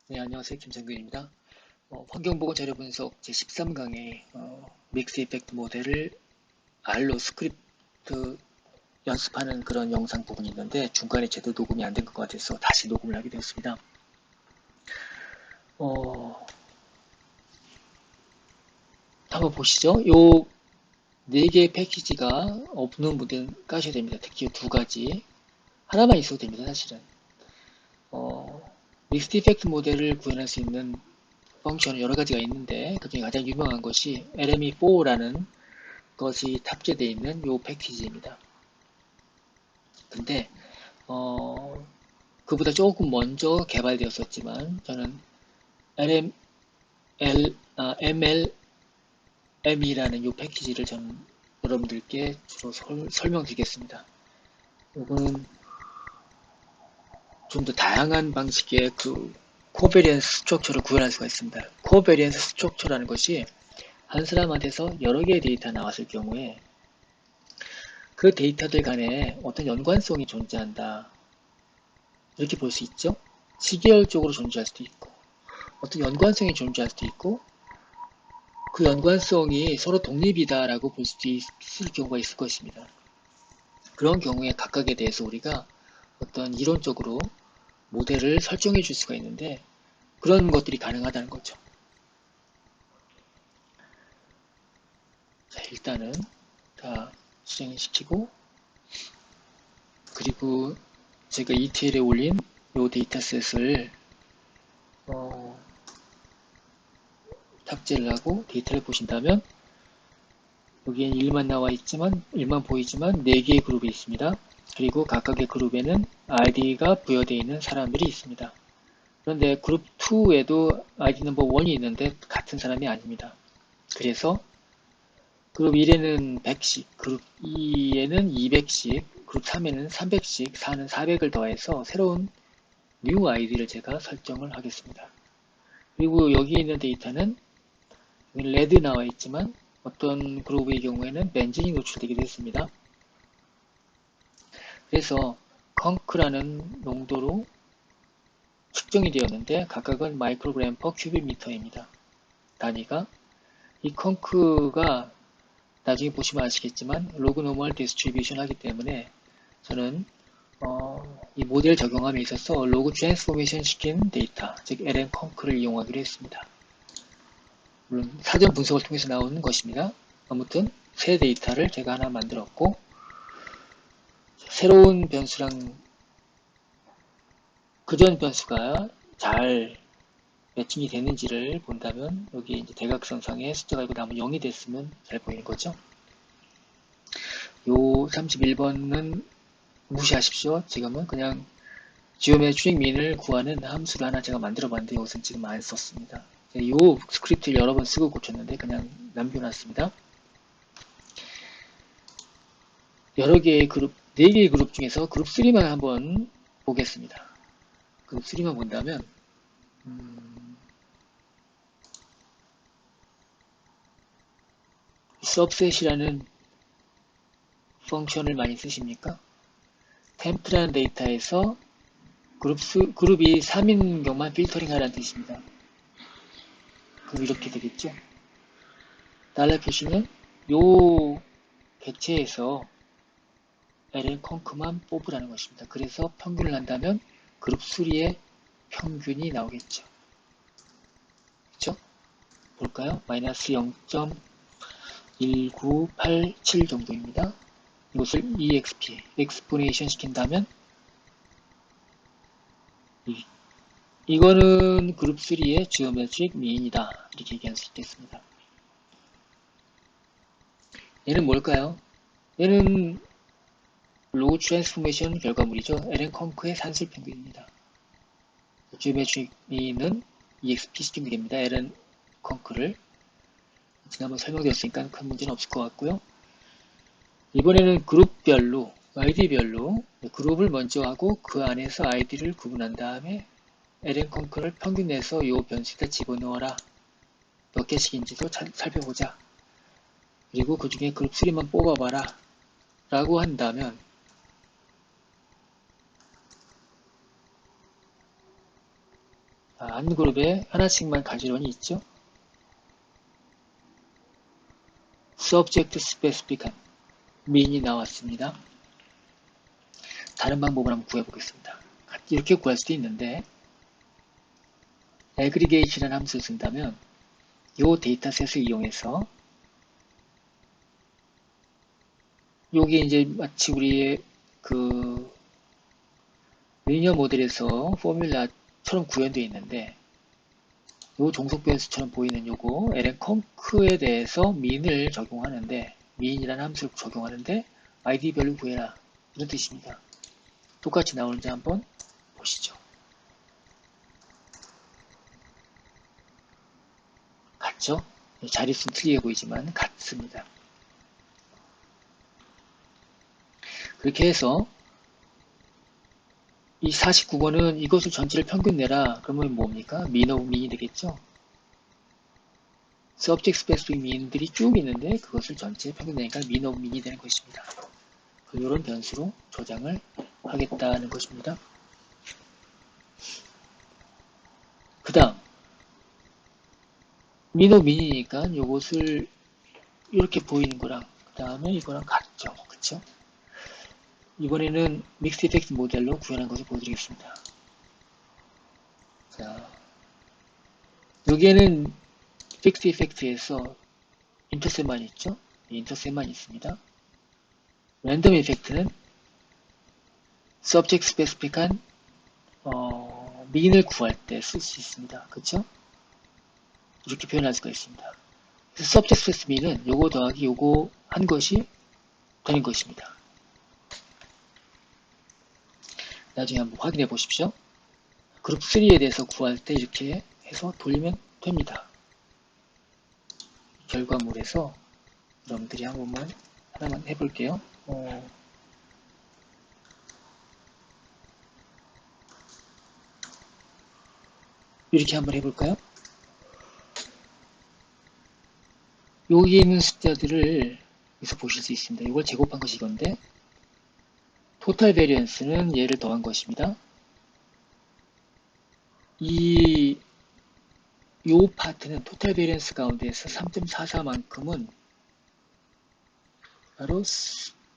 네, 안녕하세요. 김성균입니다. 환경보건 자료 분석 제13강의 믹스 이펙트 모델을 R로 스크립트 연습하는 그런 영상 부분이 있는데 중간에 제대로 녹음이 안 된 것 같아서 다시 녹음을 하게 되었습니다. 한번 보시죠. 요 4개의 패키지가 없는 분들은 까셔야 됩니다. 특히 두 가지. 하나만 있어도 됩니다, 사실은. 믹스 이펙트 모델을 구현할 수 있는 펑션은 여러 가지가 있는데 그중에 가장 유명한 것이 LME4라는 것이 탑재되어 있는 요 패키지입니다. 근데 그보다 조금 먼저 개발되었었지만 저는 MLM이라는 요 패키지를 저는 여러분들께 주로 설명드리겠습니다. 이거는 좀 더 다양한 방식의 그 코베리언스 스트럭처를 구현할 수가 있습니다. 코베리언스 스트럭처라는 것이 한 사람한테서 여러 개의 데이터가 나왔을 경우에 그 데이터들 간에 어떤 연관성이 존재한다. 이렇게 볼 수 있죠. 시계열적으로 존재할 수도 있고 어떤 연관성이 존재할 수도 있고 그 연관성이 서로 독립이다라고 볼 수도 있을 경우가 있을 것입니다. 그런 경우에 각각에 대해서 우리가 어떤 이론적으로 모델을 설정해 줄 수가 있는데 그런 것들이 가능하다는 거죠. 자, 일단은 다 실행을 시키고 그리고 제가 ETL에 올린 이 데이터셋을 탑재를 하고 데이터를 보신다면 여기엔 1만 나와 있지만 1만 보이지만 4개의 그룹이 있습니다. 그리고 각각의 그룹에는 아이디가 부여되어 있는 사람들이 있습니다. 그런데 그룹 2에도 아이디 넘버 1이 있는데 같은 사람이 아닙니다. 그래서 그룹 1에는 100씩, 그룹 2에는 200씩, 그룹 3에는 300씩, 4는 400을 더해서 새로운 new 아이디를 제가 설정을 하겠습니다. 그리고 여기에 있는 데이터는 레드 나와 있지만 어떤 그룹의 경우에는 벤진이 노출되기도 했습니다. 그래서 컨크라는 농도로 측정이 되었는데 각각은 마이크로그램 퍼 큐빅미터입니다. 단위가 이 컨크가 나중에 보시면 아시겠지만 로그 노멀 디스트리뷰션 하기 때문에 저는 이 모델 적용함에 있어서 로그 트랜스포메이션 시킨 데이터 즉 LM 컨크를 이용하기로 했습니다. 물론 사전 분석을 통해서 나오는 것입니다. 아무튼 새 데이터를 제가 하나 만들었고 새로운 변수랑 그전 변수가 잘 매칭이 되는지를 본다면 여기 이제 대각선상에 숫자가 있고 나머지 0이 됐으면 잘 보이는 거죠. 요 31번은 무시하십시오. 지금은 그냥 지오메트릭 민을 구하는 함수를 하나 제가 만들어 봤는데 이것은 지금 안 썼습니다. 이 스크립트를 여러 번 쓰고 고쳤는데 그냥 남겨놨습니다. 여러 개의 그룹, 4개의 그룹 중에서 그룹 3만 한번 보겠습니다. 그룹 3만 본다면 subset이라는 펑션을 많이 쓰십니까? 템프라는 데이터에서 그룹이 3인 경우만 필터링 하라는 뜻입니다. 그럼 이렇게 되겠죠? 달러 표시는 요 객체에서 LN 컨크만 뽑으라는 것입니다. 그래서 평균을 한다면 그룹 수리의 평균이 나오겠죠. 그렇죠? 볼까요? 마이너스 0.1987 정도입니다. 이것을 EXP, 엑스포네이션 시킨다면 이거는 그룹 3의 지오메트릭 미인이다. 이렇게 얘기할 수 있겠습니다. 얘는 뭘까요? 얘는 로우 트랜스포메이션 결과물이죠. LN 컨크의 산술 평균입니다. 지오메트릭 미인은 EXP 시키면 되겠습니다. LN 컨크를 지난번 설명드렸으니까 큰 문제는 없을 것 같고요. 이번에는 그룹별로 아이디별로 그룹을 먼저 하고 그 안에서 아이디를 구분한 다음에 LN 컨크를 평균 내서 이 변수에다 집어넣어라. 몇 개씩인지도 살펴보자. 그리고 그 중에 그룹 3만 뽑아봐라. 라고 한다면 한 그룹에 하나씩만 가지런히 있죠. subject specific한 mean이 나왔습니다. 다른 방법을 한번 구해보겠습니다. 이렇게 구할 수도 있는데 aggregate라는 함수를 쓴다면 이 데이터셋을 이용해서 여기 이제 마치 우리의 그 리니어 모델에서 포뮬라처럼 구현되어 있는데 요 종속 변수처럼 보이는 요거 ln conc에 대해서 mean을 적용하는데 mean이라는 함수를 적용하는데 id 별로 구해라 이런 뜻입니다. 똑같이 나오는지 한번 보시죠. 같죠? 자릿수는 틀리게 보이지만 같습니다. 그렇게 해서 이 49번은 이것을 전체를 평균 내라. 그러면 뭡니까? mean of mean이 되겠죠? subject specific mean들이 쭉 있는데 그것을 전체 평균 내니까 mean of mean이 되는 것입니다. 이런 변수로 저장을 하겠다는 것입니다. 그 다음 mean of mean이니까 이것을 이렇게 보이는 거랑 그 다음에 이거랑 같죠. 그쵸? 이번에는 믹스 이펙트 모델로 구현한 것을 보여드리겠습니다. 자, 여기에는 픽스 이펙트에서 인터셉만 있죠? 인터셉만 있습니다. 랜덤 이펙트는 subject specific한 mean을 구할 때 쓸 수 있습니다. 그쵸? 이렇게 표현할 수가 있습니다. 그래서 subject specific mean은 요거 더하기 요거 한 것이 되는 것입니다. 나중에 한번 확인해 보십시오. 그룹 3에 대해서 구할 때 이렇게 해서 돌리면 됩니다. 결과물에서 여러분들이 한 번만 하나만 해볼게요. 이렇게 한번 해볼까요? 여기 있는 숫자들을 여기서 보실 수 있습니다. 이걸 제곱한 것이 이건데 토탈 베리언스는 얘를 더한 것입니다. 요 파트는 토탈 베리언스 가운데에서 3.44만큼은 바로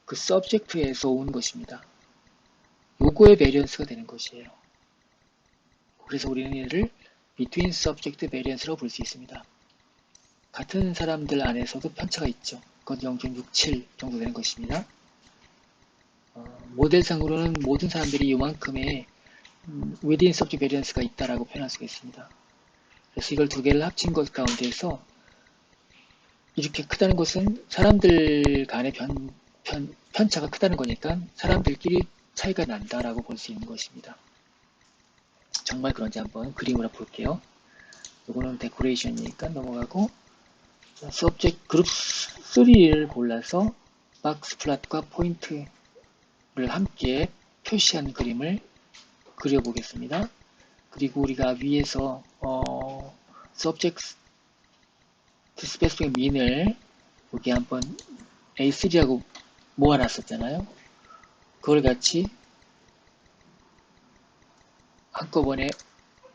그 서브젝트에서 온 것입니다. 요거의 베리언스가 되는 것이에요. 그래서 우리는 얘를 between subject variance라고 볼 수 있습니다. 같은 사람들 안에서도 편차가 있죠. 그건 0.67 정도 되는 것입니다. 모델상으로는 모든 사람들이 이만큼의 within subject variance가 있다라고 표현할 수가 있습니다. 그래서 이걸 두 개를 합친 것 가운데에서 이렇게 크다는 것은 사람들 간의 편차가 크다는 거니까 사람들끼리 차이가 난다라고 볼 수 있는 것입니다. 정말 그런지 한번 그림으로 볼게요. 이거는 데코레이션이니까 넘어가고 subject 그룹 3를 골라서 박스 플랫과 포인트를 함께 표시한 그림을 그려보겠습니다. 그리고 우리가 위에서 subject specific mean을 여기 한번 A3하고 모아놨었잖아요. 그걸 같이 한꺼번에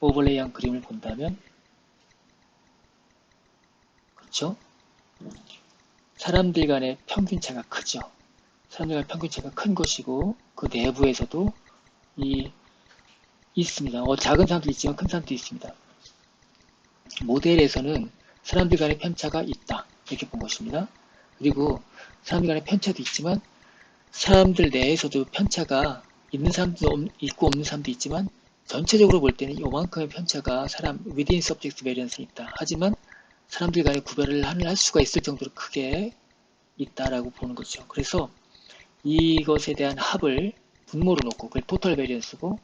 오버레이한 그림을 본다면 그렇죠? 사람들 간의 평균차가 크죠. 사람들 간의 평균차가 큰 것이고 그 내부에서도 있습니다. 작은 사람도 있지만 큰 사람도 있습니다. 모델에서는 사람들 간의 편차가 있다. 이렇게 본 것입니다. 그리고 사람들 간의 편차도 있지만 사람들 내에서도 편차가 있는 사람도 있고 없는 사람도 있지만 전체적으로 볼 때는 요만큼의 편차가 사람 within subject variance는 있다. 하지만 사람들 간의 구별을 할 수가 있을 정도로 크게 있다라고 보는 거죠. 그래서 이것에 대한 합을 분모로 놓고 그게 토탈 베리언스고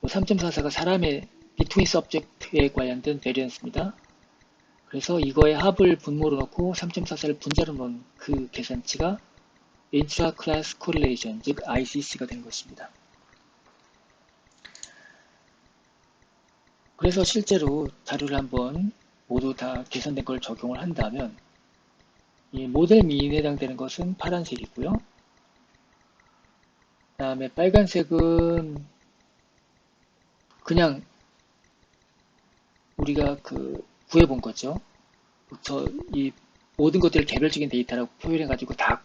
3.44가 사람의 between subject에 관련된 베리언스입니다. 그래서 이거의 합을 분모로 놓고 3.44를 분자로 놓은 그 계산치가 intra-class correlation, 즉 ICC가 되는 것입니다. 그래서 실제로 자료를 한번 모두 다 계산된 걸 적용을 한다면 이 모델 미인에 해당되는 것은 파란색이고요. 그 다음에 빨간색은 그냥 우리가 구해본 거죠. 이 모든 것들을 개별적인 데이터라고 표현해가지고 다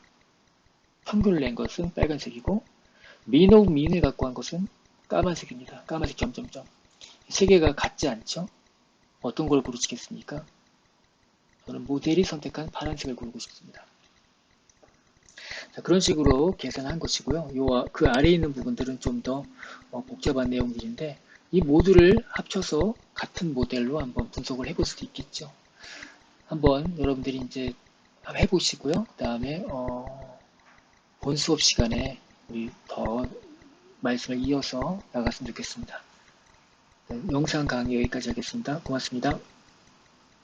평균을 낸 것은 빨간색이고, 민하고 민을 갖고 한 것은 까만색입니다. 까만색 점점점. 세 개가 같지 않죠? 어떤 걸 고르시겠습니까? 저는 모델이 선택한 파란색을 고르고 싶습니다. 자, 그런 식으로 계산한 것이고요. 그 아래에 있는 부분들은 좀 더 복잡한 내용들인데, 이 모두를 합쳐서 같은 모델로 한번 분석을 해볼 수도 있겠죠. 한번 여러분들이 이제 해보시고요. 그 다음에 본 수업 시간에 우리 더 말씀을 이어서 나갔으면 좋겠습니다. 네, 영상 강의 여기까지 하겠습니다. 고맙습니다.